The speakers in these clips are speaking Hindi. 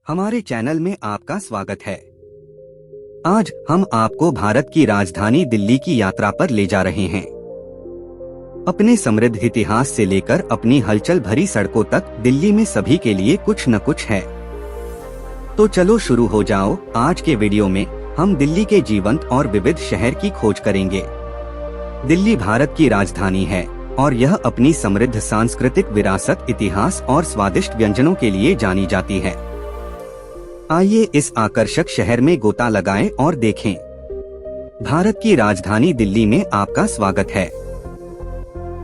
हमारे चैनल में आपका स्वागत है। आज हम आपको भारत की राजधानी दिल्ली की यात्रा पर ले जा रहे हैं। अपने समृद्ध इतिहास से लेकर अपनी हलचल भरी सड़कों तक दिल्ली में सभी के लिए कुछ न कुछ है। तो चलो शुरू हो जाओ। आज के वीडियो में हम दिल्ली के जीवंत और विविध शहर की खोज करेंगे। दिल्ली भारत की राजधानी है और यह अपनी समृद्ध सांस्कृतिक विरासत, इतिहास और स्वादिष्ट व्यंजनों के लिए जानी जाती है। आइए इस आकर्षक शहर में गोता लगाएं और देखें। भारत की राजधानी दिल्ली में आपका स्वागत है।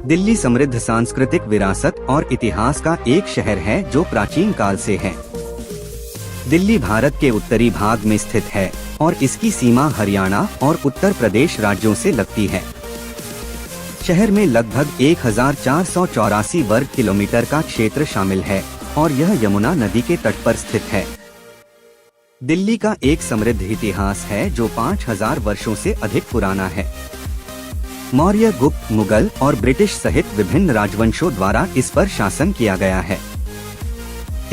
दिल्ली समृद्ध सांस्कृतिक विरासत और इतिहास का एक शहर है जो प्राचीन काल से है। दिल्ली भारत के उत्तरी भाग में स्थित है और इसकी सीमा हरियाणा और उत्तर प्रदेश राज्यों से लगती है। शहर में लगभग 1484 वर्ग किलोमीटर का क्षेत्र शामिल है और यह यमुना नदी के तट पर स्थित है। दिल्ली का एक समृद्ध इतिहास है जो 5000 वर्षों से अधिक पुराना है। मौर्य, गुप्त, मुगल और ब्रिटिश सहित विभिन्न राजवंशों द्वारा इस पर शासन किया गया है।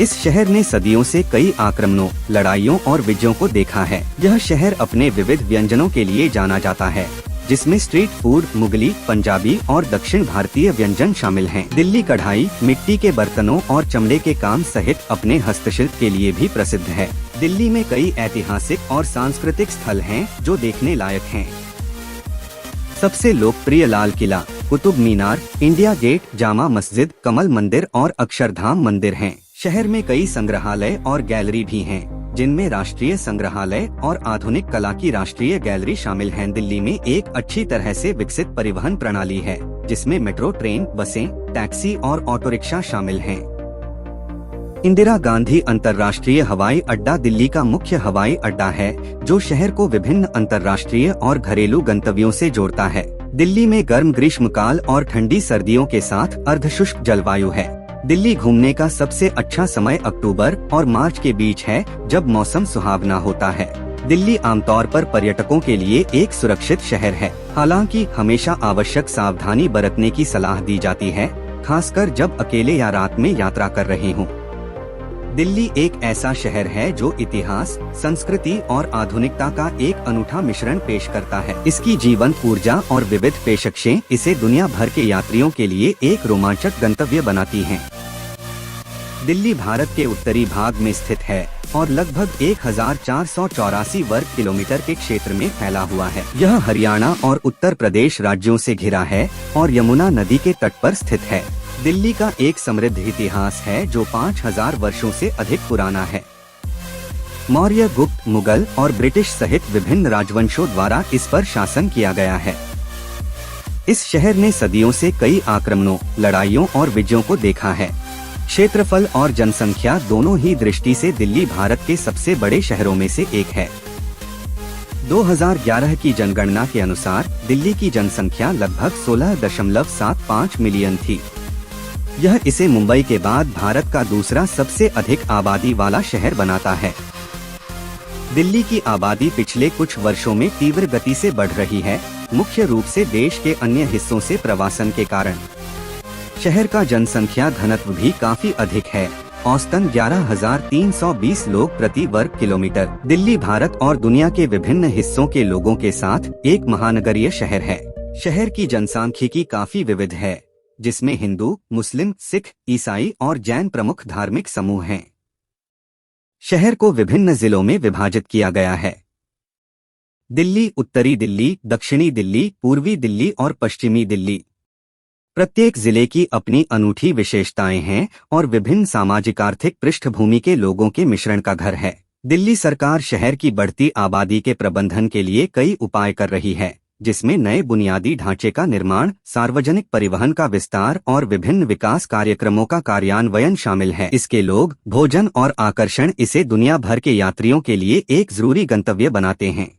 इस शहर ने सदियों से कई आक्रमणों, लड़ाइयों और विजयों को देखा है। यह शहर अपने विविध व्यंजनों के लिए जाना जाता है, जिसमें स्ट्रीट फूड, मुगली, पंजाबी और दक्षिण भारतीय व्यंजन शामिल हैं। दिल्ली कढ़ाई, मिट्टी के बर्तनों और चमड़े के काम सहित अपने हस्तशिल्प के लिए भी प्रसिद्ध है। दिल्ली में कई ऐतिहासिक और सांस्कृतिक स्थल हैं जो देखने लायक हैं। सबसे लोकप्रिय लाल किला, कुतुब मीनार, इंडिया गेट, जामा मस्जिद, कमल मंदिर और अक्षरधाम मंदिर हैं। शहर में कई संग्रहालय और गैलरी भी हैं, जिनमें राष्ट्रीय संग्रहालय और आधुनिक कला की राष्ट्रीय गैलरी शामिल हैं। दिल्ली में एक अच्छी तरह से विकसित परिवहन प्रणाली है, जिसमें मेट्रो, ट्रेन, बसें, टैक्सी और ऑटो रिक्शा शामिल हैं। इंदिरा गांधी अंतर्राष्ट्रीय हवाई अड्डा दिल्ली का मुख्य हवाई अड्डा है, जो शहर को विभिन्न अंतर्राष्ट्रीय और घरेलू गंतव्यों से जोड़ता है। दिल्ली में गर्म ग्रीष्मकाल और ठंडी सर्दियों के साथ अर्धशुष्क जलवायु है। दिल्ली घूमने का सबसे अच्छा समय अक्टूबर और मार्च के बीच है, जब मौसम सुहावना होता है। दिल्ली आमतौर पर पर्यटकों के लिए एक सुरक्षित शहर है, हालांकि हमेशा आवश्यक सावधानी बरतने की सलाह दी जाती है, खासकर जब अकेले या रात में यात्रा कर रहे हों। दिल्ली एक ऐसा शहर है जो इतिहास, संस्कृति और आधुनिकता का एक अनूठा मिश्रण पेश करता है। इसकी जीवंत ऊर्जा और विविध पेशकशें इसे दुनिया भर के यात्रियों के लिए एक रोमांचक गंतव्य बनाती हैं। दिल्ली भारत के उत्तरी भाग में स्थित है और लगभग 1484 वर्ग किलोमीटर के क्षेत्र में फैला हुआ है। यह हरियाणा और उत्तर प्रदेश राज्यों से घिरा है और यमुना नदी के तट पर स्थित है। दिल्ली का एक समृद्ध इतिहास है जो 5000 वर्षों से अधिक पुराना है। मौर्य, गुप्त, मुगल और ब्रिटिश सहित विभिन्न राजवंशों द्वारा इस पर शासन किया गया है। इस शहर ने सदियों से कई आक्रमणों, लड़ाइयों और विजयों को देखा है। क्षेत्रफल और जनसंख्या दोनों ही दृष्टि से दिल्ली भारत के सबसे बड़े शहरों में से एक है। 2011 की जनगणना के अनुसार दिल्ली की जनसंख्या लगभग 16.75 मिलियन थी। यह इसे मुंबई के बाद भारत का दूसरा सबसे अधिक आबादी वाला शहर बनाता है। दिल्ली की आबादी पिछले कुछ वर्षों में तीव्र गति से बढ़ रही है, मुख्य रूप से देश के अन्य हिस्सों से प्रवासन के कारण। शहर का जनसंख्या घनत्व भी काफी अधिक है, औसतन 11,320 लोग प्रति वर्ग किलोमीटर। दिल्ली भारत और दुनिया के विभिन्न हिस्सों के लोगों के साथ एक महानगरीय शहर है। शहर की जनसांख्यिकी काफी विविध है, जिसमें हिंदू, मुस्लिम, सिख, ईसाई और जैन प्रमुख धार्मिक समूह हैं। शहर को विभिन्न जिलों में विभाजित किया गया है। दिल्ली, उत्तरी दिल्ली, दक्षिणी दिल्ली, पूर्वी दिल्ली और पश्चिमी दिल्ली। प्रत्येक जिले की अपनी अनूठी विशेषताएं हैं और विभिन्न सामाजिक आर्थिक पृष्ठभूमि के लोगों के मिश्रण का घर है। दिल्ली सरकार शहर की बढ़ती आबादी के प्रबंधन के लिए कई उपाय कर रही है, जिसमें नए बुनियादी ढांचे का निर्माण, सार्वजनिक परिवहन का विस्तार और विभिन्न विकास कार्यक्रमों का कार्यान्वयन शामिल है। इसके लोग, भोजन और आकर्षण इसे दुनिया भर के यात्रियों के लिए एक जरूरी गंतव्य बनाते हैं।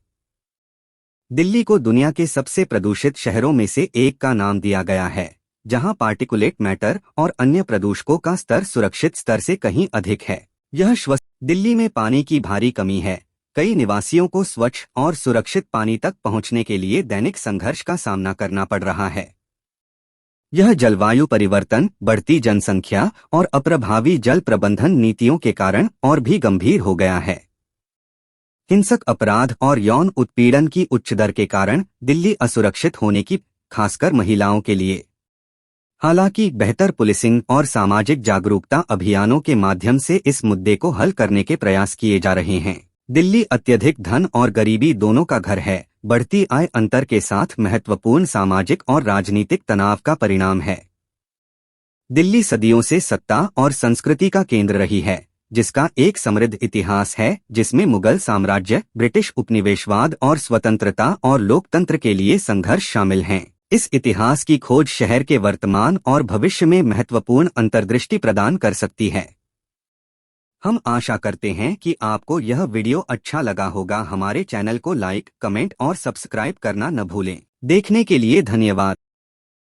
दिल्ली को दुनिया के सबसे प्रदूषित शहरों में से एक का नाम दिया गया है, जहां पार्टिकुलेट मैटर और अन्य प्रदूषकों का स्तर सुरक्षित स्तर से कहीं अधिक है। दिल्ली में पानी की भारी कमी है। कई निवासियों को स्वच्छ और सुरक्षित पानी तक पहुंचने के लिए दैनिक संघर्ष का सामना करना पड़ रहा है। यह जलवायु परिवर्तन, बढ़ती जनसंख्या और अप्रभावी जल प्रबंधन नीतियों के कारण और भी गंभीर हो गया है। हिंसक अपराध और यौन उत्पीड़न की उच्च दर के कारण दिल्ली असुरक्षित होने की, खासकर महिलाओं के लिए। हालांकि बेहतर पुलिसिंग और सामाजिक जागरूकता अभियानों के माध्यम से इस मुद्दे को हल करने के प्रयास किए जा रहे हैं। दिल्ली अत्यधिक धन और गरीबी दोनों का घर है, बढ़ती आय अंतर के साथ महत्वपूर्ण सामाजिक और राजनीतिक तनाव का परिणाम है। दिल्ली सदियों से सत्ता और संस्कृति का केंद्र रही है, जिसका एक समृद्ध इतिहास है, जिसमें मुगल साम्राज्य, ब्रिटिश उपनिवेशवाद और स्वतंत्रता और लोकतंत्र के लिए संघर्ष शामिल हैं। इस इतिहास की खोज शहर के वर्तमान और भविष्य में महत्वपूर्ण अंतर्दृष्टि प्रदान कर सकती है। हम आशा करते हैं कि आपको यह वीडियो अच्छा लगा होगा। हमारे चैनल को लाइक, कमेंट और सब्सक्राइब करना न भूलें। देखने के लिए धन्यवाद।